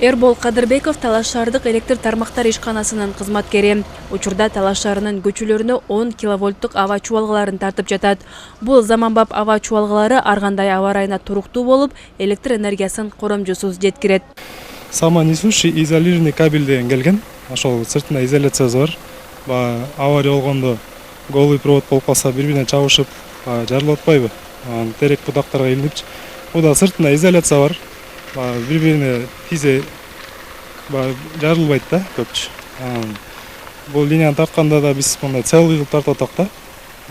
Эрбол Кадырбеков Талаш шаардык электр тармактар ишканасынын кызматкери. Учурда Талаш шаарынын көчөлөрүнө 10 киловольттук аба чубалгаларын тартып жатат. Бул заманбап аба чубалгалары ар кандай аба ырайына туруктуу болуп, электр энергиясын коромжусуз жеткирет. Самонесущий изолированный кабель деген келген. Ошол сыртында изоляциясы бар. Авария болгондо голый провод болуп калса, бири-бирине чабышып, жарылып атпайбы? Терек будактарга илинип, буда сыртында изоляция бар. Бири-бирине тизе жарылбайт да көпчү. Бул линияны тартканда да биз мындай целый кылып тартып атак да.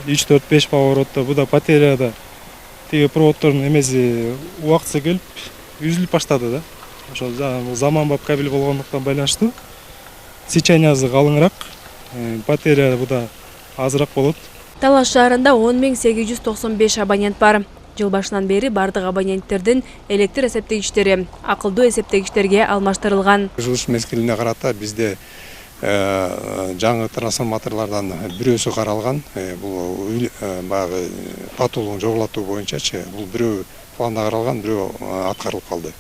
3-4-5 поворотто, буда батареяда тиги проводтордун эмеси убактысы келип, үзүлүп баштады да. Ошол заманбап кабель болгондуктан байланыштуу. Сечениясы калыңыраак, батарея буда азыраак болот. Талаш шаарында 10.895 абонент бар. Жыл башынан бери бардык абоненттердин электр эсептегичтери акылдуу эсептегичтерге алмаштырылган. Жылыш мезгилине карата бизде жаңы трансформаторлордон бирөөсү каралган. Бул баягы патуулугун жогулатуу боюнчачы бул бирөө планда каралган, бирөө аткарылып калды.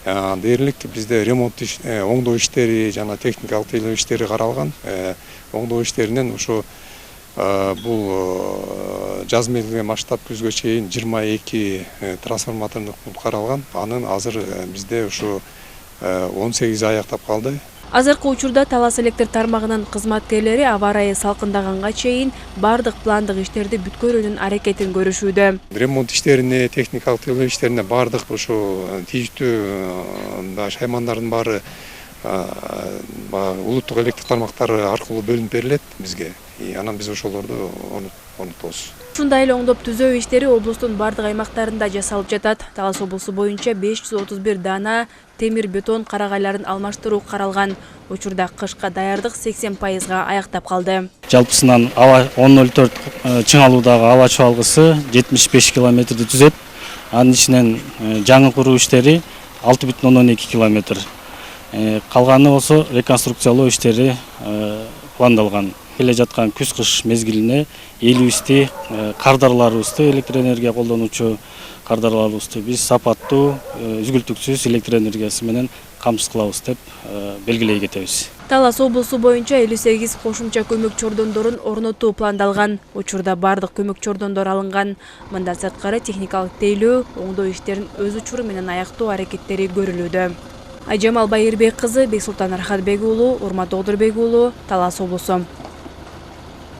Дээрлик бизде ремонт оңдоо иштери жана техникалык тейлөө иштери каралган. Оңдоо иштеринен ушу бул жаз мезгилине баштап күзгө чейин 22 трансформатордук пункт каралган. Анын азыр бизде ушу 18 аяктап калды. Азыркы учурда Талас электр тармагынын кызматкерлери аба ырайы салкындаганга чейин бардык пландык иштерди бүткөрүүнүн аракетин көрүшүүдө. Ремонт иштерине, техникалык тейлөө иштерине бардык ушу тийиштүү шаймандардын баары улуттук электр тармактары аркылуу бөлүнүп берилет бизге. Анан биз ошолорду орнотобуз. Ушундай эле оңдоп түзөө иштери облустун бардык аймактарында жасалып жатат. Талас облусу боюнча 531 дана темир бетон карагайларын алмаштыруу каралган. Учурда кышка даярдык 80%га аяктап калды. Жалпысынан 1004 чыңалуудагы аба чубалгысы 75 километрди түзөт. Анын ичинен жаңы куруу иштери 6,12 километр. Калганы болсо реконструкциялоо иштери пландалган. Келе жаткан күз-кыш мезгилине элибизди, кардарларыбызды, электр энергия колдонуучу кардарларыбызды биз сапаттуу, үзгүлтүксүз электр энергиясы менен камсыз кылабыз деп белгилей кетебиз. Талас облусу боюнча 58 кошумча көмөк чордондорун орнотуу пландалган. Учурда бардык көмөк чордондор алынган. Мында сырткары техникалык тейлөө, оңдоо иштерин өз учуру менен аяктоо аракеттери көрүлүүдө. Айжамал Байырбек кызы, Бексултан Архатбек уулу, Урмат Одурбек уулу, Талас облусу.